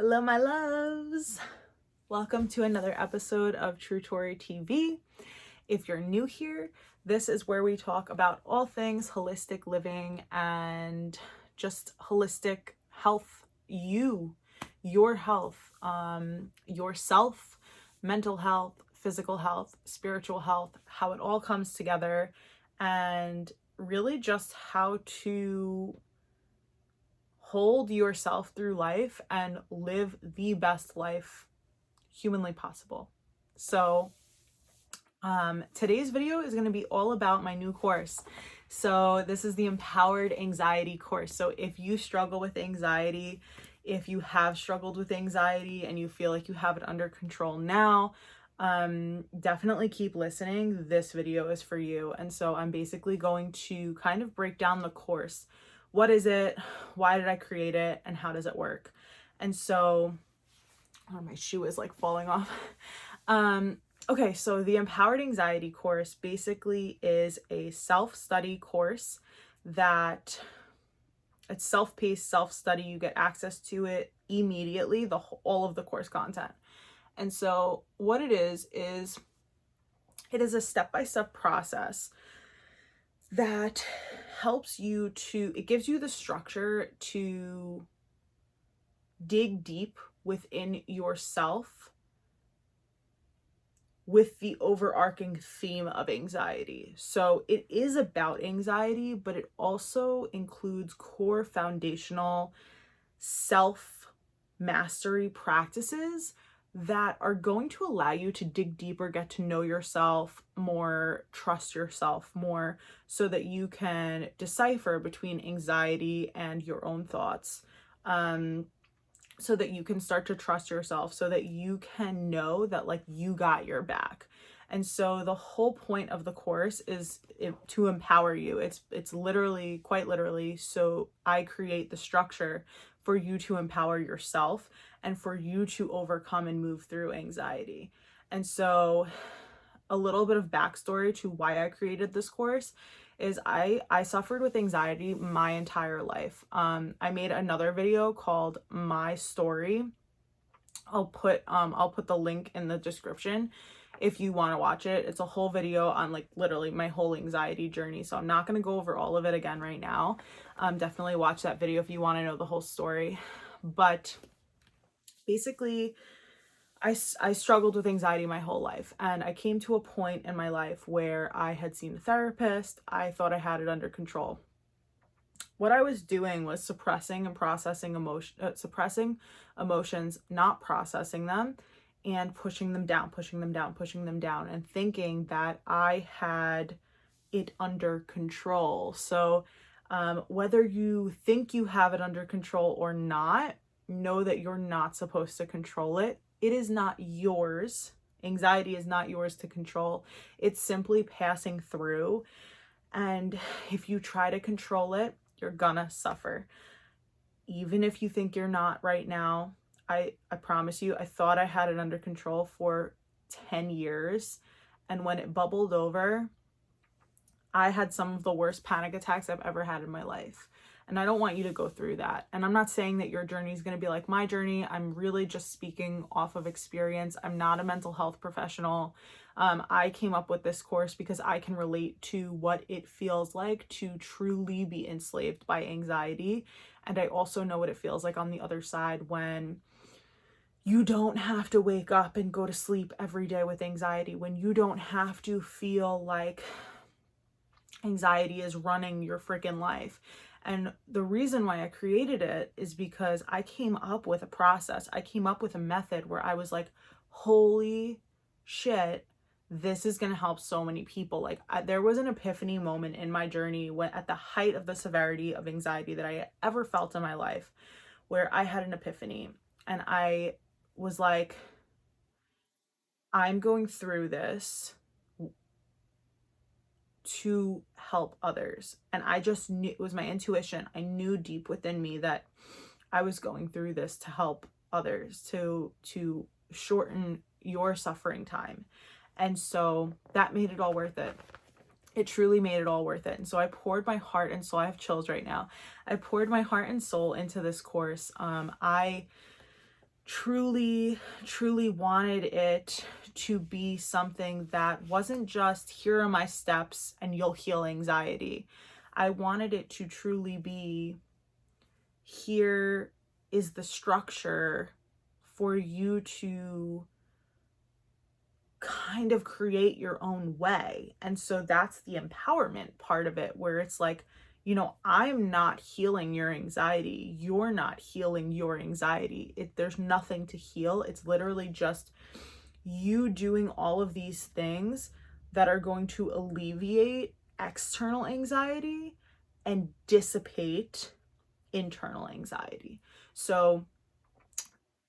Hello, my loves. Welcome to another episode of True Tori TV. If you're new here, this is where we talk about all things holistic living and just holistic health, your health, yourself, mental health, physical health, spiritual health, how it all comes together, and really just how to hold yourself through life and live the best life humanly possible. So today's video is going to be all about my new course. So this is the Empowered Anxiety course. So if you struggle with anxiety, if you have struggled with anxiety and you feel like you have it under control now, definitely keep listening. This video is for you. And so I'm basically going to kind of break down the course. What is it? Why did I create it? And how does it work? And so, oh, my shoe is like falling off. Okay, so the Empowered Anxiety course basically is a self-study course that it's self-paced, self-study. You get access to it immediately, all of the course content. And so what it is it is a step-by-step process that helps you it gives you the structure to dig deep within yourself with the overarching theme of anxiety. So it is about anxiety, but it also includes core foundational self-mastery practices that are going to allow you to dig deeper, get to know yourself more, trust yourself more, so that you can decipher between anxiety and your own thoughts, so that you can start to trust yourself, so that you can know that like you got your back. And so the whole point of the course is to empower you. It's literally, quite literally, so I create the structure for you to empower yourself and for you to overcome and move through anxiety. And so a little bit of backstory to why I created this course is I suffered with anxiety my entire life. I made another video called My Story. I'll put the link in the description if you want to watch it. It's a whole video on like literally my whole anxiety journey. So I'm not going to go over all of it again right now. Definitely watch that video if you want to know the whole story. But basically, I struggled with anxiety my whole life, and I came to a point in my life where I had seen a therapist. I thought I had it under control. What I was doing was suppressing and processing suppressing emotions, not processing them, and pushing them down, and thinking that I had it under control. So whether you think you have it under control or not, know that you're not supposed to control it. It is not yours. Anxiety is not yours to control. It's simply passing through. And if you try to control it, you're gonna suffer. Even if you think you're not right now, I promise you, I thought I had it under control for 10 years. And when it bubbled over, I had some of the worst panic attacks I've ever had in my life. And I don't want you to go through that. And I'm not saying that your journey is going to be like my journey. I'm really just speaking off of experience. I'm not a mental health professional. I came up with this course because I can relate to what it feels like to truly be enslaved by anxiety. And I also know what it feels like on the other side when you don't have to wake up and go to sleep every day with anxiety, when you don't have to feel like anxiety is running your freaking life. And the reason why I created it is because I came up with a process. I came up with a method where I was like, holy shit, this is going to help so many people. Like there was an epiphany moment in my journey when at the height of the severity of anxiety that I ever felt in my life, where I had an epiphany and I was like, I'm going through this to help others. And I just knew, it was my intuition. I knew deep within me that I was going through this to help others, to shorten your suffering time. And so that made it all worth it. It truly made it all worth it. And so I poured my heart and soul. I have chills right now. I poured my heart and soul into this course. I truly wanted it to be something that wasn't just, here are my steps and you'll heal anxiety. I wanted it to truly be, here is the structure for you to kind of create your own way. And so that's the empowerment part of it, where it's like, you know, I'm not healing your anxiety. You're not healing your anxiety. There's nothing to heal. It's literally just you doing all of these things that are going to alleviate external anxiety and dissipate internal anxiety. So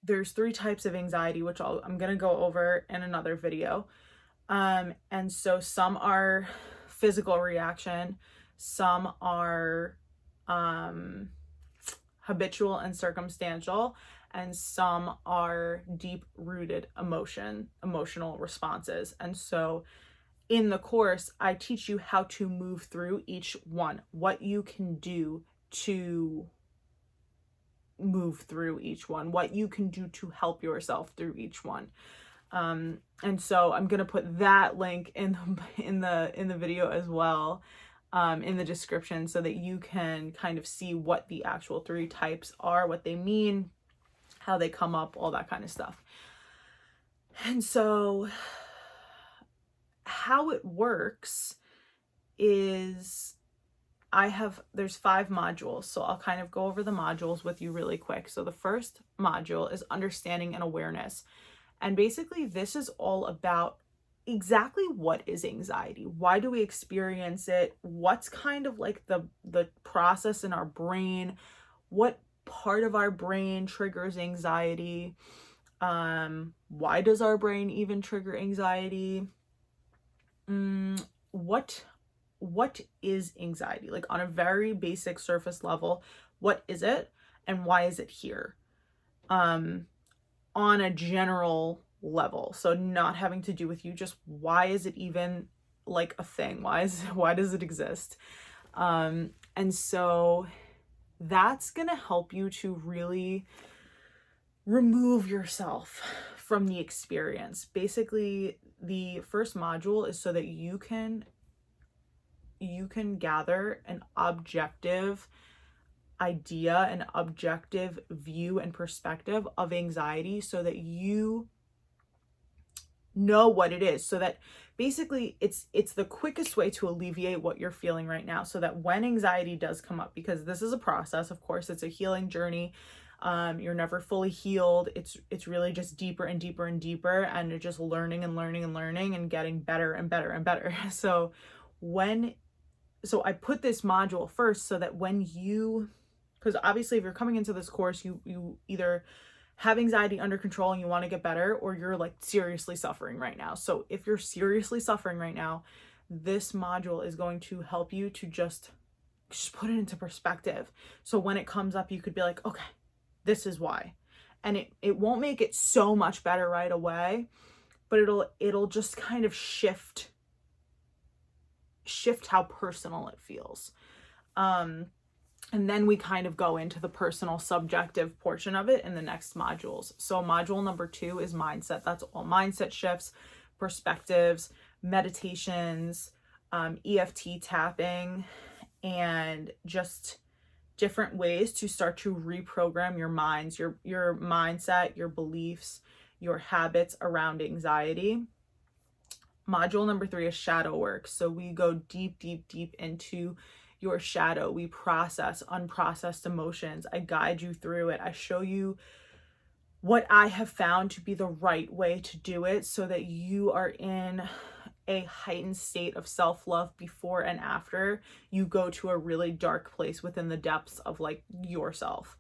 there's 3 types of anxiety, which I'm going to go over in another video. And so some are physical reaction, some are habitual and circumstantial, and some are deep-rooted emotional responses. And so in the course, I teach you how to move through each one, what you can do to move through each one, what you can do to help yourself through each one. And so I'm gonna put that link in the video as well, in the description, so that you can kind of see what the actual 3 types are, what they mean, how they come up, all that kind of stuff. And so how it works is there's 5 modules, so I'll kind of go over the modules with you really quick. So the first module is understanding and awareness. And basically this is all about exactly what is anxiety? Why do we experience it? What's kind of like the process in our brain? What part of our brain triggers anxiety? Why does our brain even trigger anxiety? What is anxiety? Like, on a very basic surface level, what is it and why is it here? On a general level, so not having to do with you, just why is it even like a thing? Why does it exist? And so that's gonna help you to really remove yourself from the experience. Basically, the first module is so that you can gather an objective idea, an objective view and perspective of anxiety, so that you know what it is, so that basically it's the quickest way to alleviate what you're feeling right now, so that when anxiety does come up, because this is a process, of course, it's a healing journey, you're never fully healed, it's really just deeper and deeper and deeper, and you're just learning and learning and learning and getting better and better and better. So I put this module first so that because obviously if you're coming into this course, you either have anxiety under control and you want to get better, or you're like seriously suffering right now. So if you're seriously suffering right now, this module is going to help you to just put it into perspective. So when it comes up, you could be like, okay, this is why. And it won't make it so much better right away, but it'll just kind of shift how personal it feels. And then we kind of go into the personal subjective portion of it in the next modules. So module number 2 is mindset. That's all mindset shifts, perspectives, meditations, EFT tapping, and just different ways to start to reprogram your minds, your mindset, your beliefs, your habits around anxiety. Module number 3 is shadow work. So we go deep into your shadow. We process unprocessed emotions. I guide you through it. I show you what I have found to be the right way to do it, so that you are in a heightened state of self-love before and after you go to a really dark place within the depths of like yourself.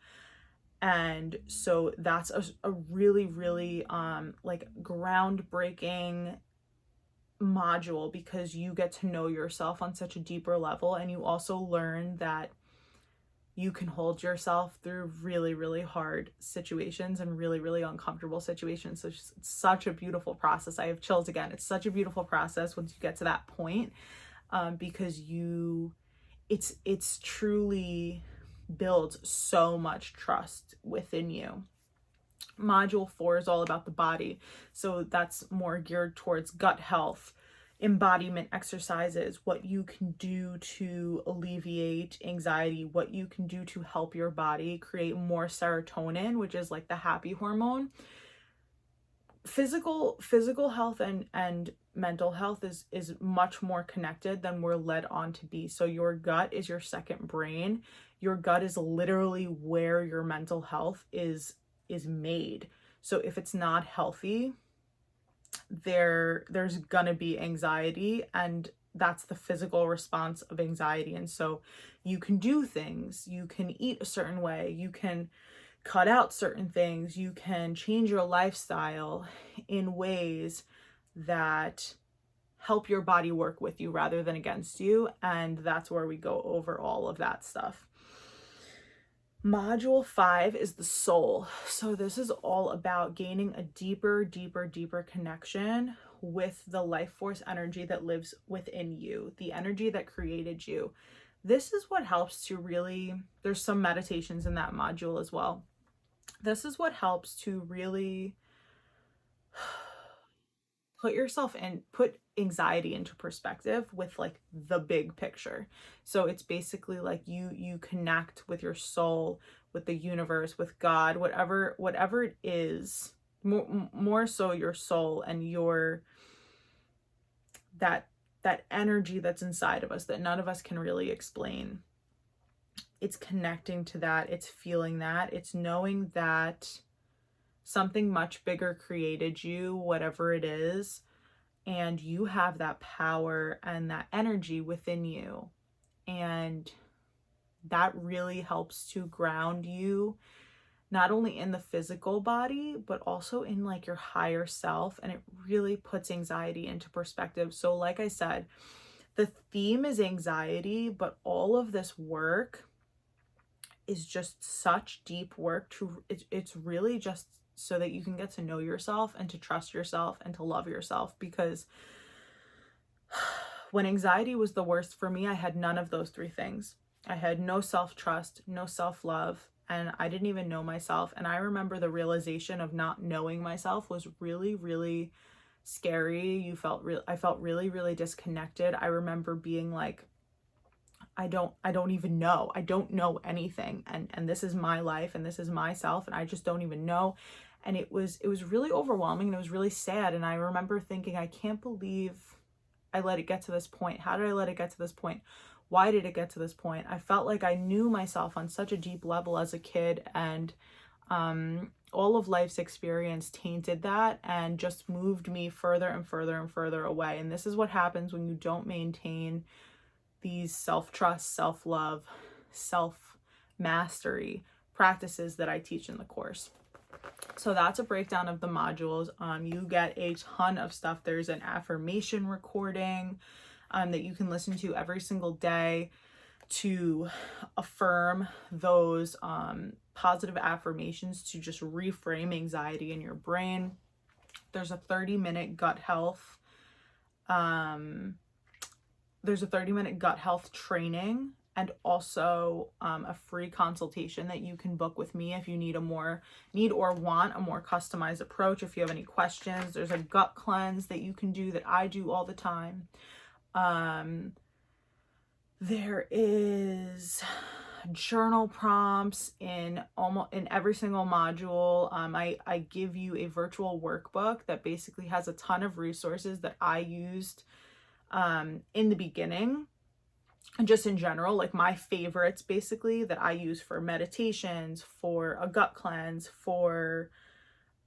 And so that's a really like groundbreaking module, because you get to know yourself on such a deeper level, and you also learn that you can hold yourself through really hard situations and really uncomfortable situations. So it's such a beautiful process. I have chills again. It's such a beautiful process once you get to that point, because it's truly builds so much trust within you. Module 4 is all about the body. So that's more geared towards gut health, embodiment exercises, what you can do to alleviate anxiety, what you can do to help your body create more serotonin, which is like the happy hormone. Physical health and mental health is much more connected than we're led on to be. So your gut is your second brain. Your gut is literally where your mental health is made. So if it's not healthy, there's gonna be anxiety, and that's the physical response of anxiety. And so you can do things, you can eat a certain way, you can cut out certain things, you can change your lifestyle in ways that help your body work with you rather than against you. And that's where we go over all of that stuff. Module 5 is the soul. So this is all about gaining a deeper connection with the life force energy that lives within you, the energy that created you. This is what helps to really, there's some meditations in that module as well. This is what helps to really put anxiety into perspective with like the big picture. So it's basically like you connect with your soul, with the universe, with God, whatever it is, more so your soul and your that energy that's inside of us that none of us can really explain. It's connecting to that, it's feeling that, it's knowing that something much bigger created you, whatever it is, and you have that power and that energy within you. And that really helps to ground you, not only in the physical body, but also in like your higher self. And it really puts anxiety into perspective. So like I said, the theme is anxiety, but all of this work is just such deep work it's really just so that you can get to know yourself and to trust yourself and to love yourself. Because when anxiety was the worst for me, I had none of those three things. I had no self-trust, no self-love, and I didn't even know myself. And I remember the realization of not knowing myself was really scary. I felt really disconnected. I remember being like, I don't even know. I don't know anything. And this is my life and this is myself and I just don't even know. And it was really overwhelming and it was really sad. And I remember thinking, I can't believe I let it get to this point. How did I let it get to this point? Why did it get to this point? I felt like I knew myself on such a deep level as a kid, and all of life's experience tainted that and just moved me further and further away. And this is what happens when you don't maintain these self-trust, self-love, self-mastery practices that I teach in the course. So that's a breakdown of the modules. You get a ton of stuff. There's an affirmation recording that you can listen to every single day to affirm those positive affirmations to just reframe anxiety in your brain. There's a 30-minute gut health. There's a 30-minute gut health training, and also a free consultation that you can book with me if you need or want a more customized approach. If you have any questions, there's a gut cleanse that you can do that I do all the time. There is journal prompts in every single module. I give you a virtual workbook that basically has a ton of resources that I used in the beginning, and just in general, like my favorites basically that I use for meditations, for a gut cleanse, for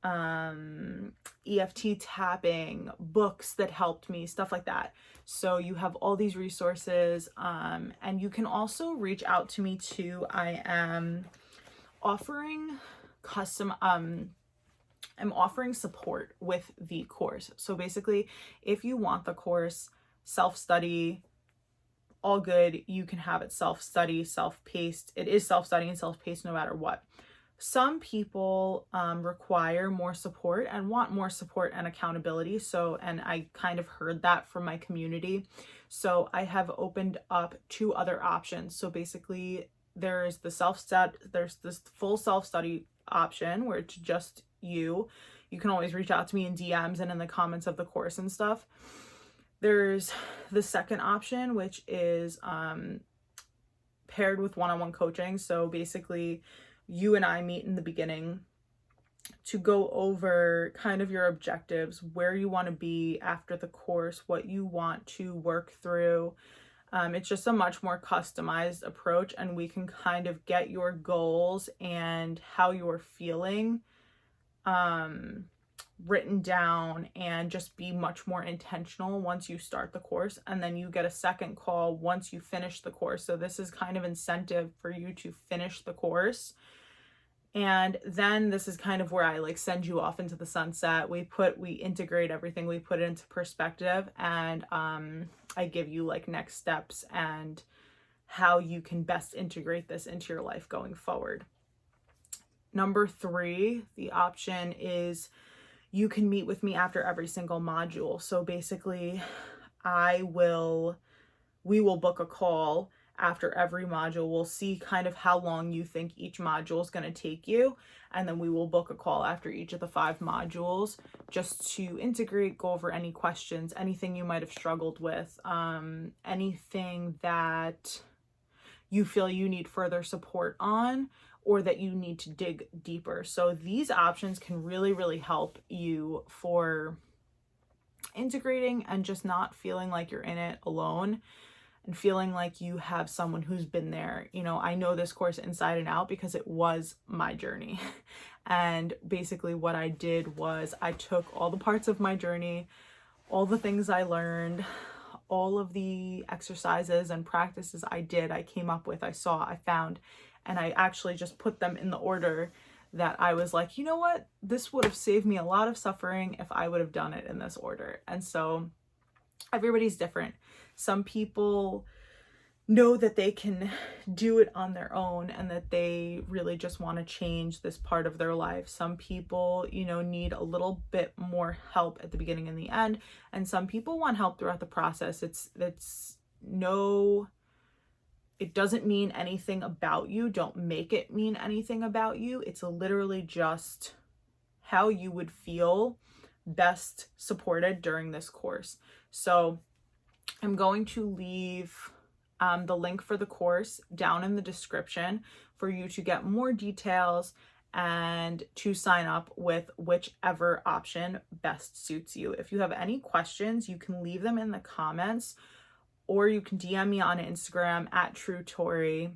EFT tapping, books that helped me, stuff like that. So you have all these resources, and you can also reach out to me too. I am offering I'm offering support with the course. So basically, if you want the course self-study, all good, you can have it self-study, self-paced. It is self-study and self-paced no matter what. Some people require more support and want more support and accountability. So, and I kind of heard that from my community. So I have opened up 2 other options. So basically there's this full self-study option where it's just you. You can always reach out to me in DMs and in the comments of the course and stuff. There's the second option, which is paired with one-on-one coaching. So basically, you and I meet in the beginning to go over kind of your objectives, where you want to be after the course, what you want to work through. It's just a much more customized approach, and we can kind of get your goals and how you're feeling written down and just be much more intentional once you start the course. And then you get a second call once you finish the course. So this is kind of incentive for you to finish the course. And then this is kind of where I like send you off into the sunset. We integrate everything, we put it into perspective, and I give you like next steps and how you can best integrate this into your life going forward. Number 3, the option is you can meet with me after every single module. So basically, we will book a call after every module. We'll see kind of how long you think each module is going to take you. And then we will book a call after each of the 5 modules just to integrate, go over any questions, anything you might have struggled with, anything that you feel you need further support on, or that you need to dig deeper. So these options can really, really help you for integrating and just not feeling like you're in it alone, and feeling like you have someone who's been there. You know, I know this course inside and out because it was my journey. And basically what I did was I took all the parts of my journey, all the things I learned, all of the exercises and practices I did, I came up with, I saw, I found, and I actually just put them in the order that I was like, you know what, this would have saved me a lot of suffering if I would have done it in this order. And so everybody's different. Some people know that they can do it on their own and that they really just want to change this part of their life. Some people, you know, need a little bit more help at the beginning and the end. And some people want help throughout the process. It doesn't mean anything about you. Don't make it mean anything about you. It's literally just how you would feel best supported during this course. So I'm going to leave the link for the course down in the description for you to get more details and to sign up with whichever option best suits you. If you have any questions, you can leave them in the comments, or you can DM me on Instagram at TrueTori,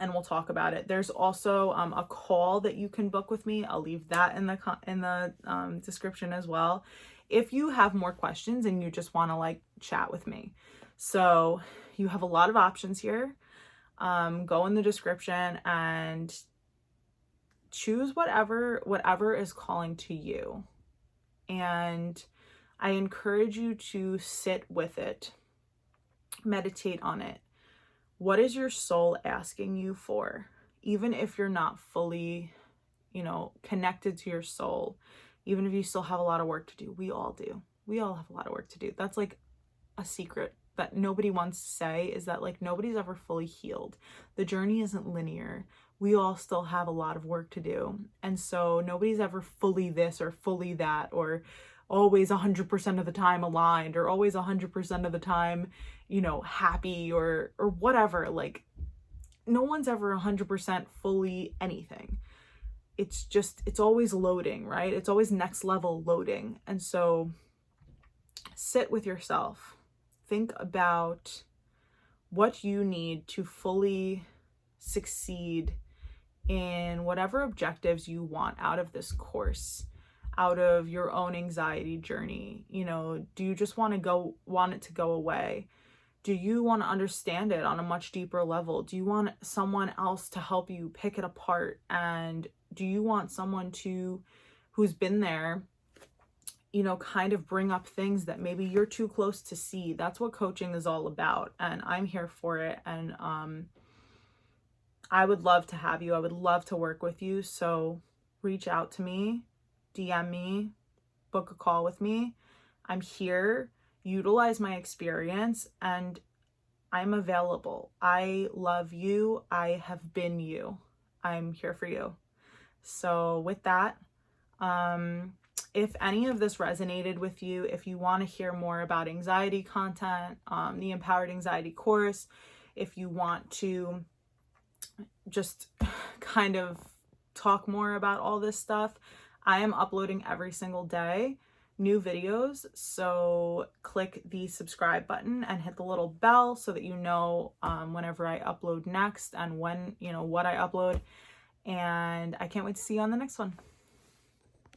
and we'll talk about it. There's also a call that you can book with me. I'll leave that in the description as well, if you have more questions and you just want to like chat with me. So you have a lot of options here. Go in the description and choose whatever is calling to you. And I encourage you to sit with it, meditate on it. What is your soul asking you for? Even if you're not fully, connected to your soul, even if you still have a lot of work to do, we all do. We all have a lot of work to do. That's like a secret that nobody wants to say, is that like nobody's ever fully healed. The journey isn't linear. We all still have a lot of work to do. And so nobody's ever fully this or fully that, or always 100% of the time aligned, or always 100% of the time, happy or whatever. Like no one's ever 100% fully anything. It's always loading, right? It's always next level loading. And so sit with yourself. Think about what you need to fully succeed in whatever objectives you want out of this course, out of your own anxiety journey. Do you just want it to go away? Do you want to understand it on a much deeper level? Do you want someone else to help you pick it apart? And do you want someone who's been there, kind of bring up things that maybe you're too close to see? That's what coaching is all about. And I'm here for it. And I would love to have you. I would love to work with you. So reach out to me, DM me, book a call with me. I'm here. Utilize my experience, and I'm available. I love you. I have been you. I'm here for you. So with that, If any of this resonated with you, if you want to hear more about anxiety content, the Empowered Anxiety course, if you want to just kind of talk more about all this stuff, I am uploading every single day new videos. So click the subscribe button and hit the little bell so that you know whenever I upload next and when, what I upload. And I can't wait to see you on the next one.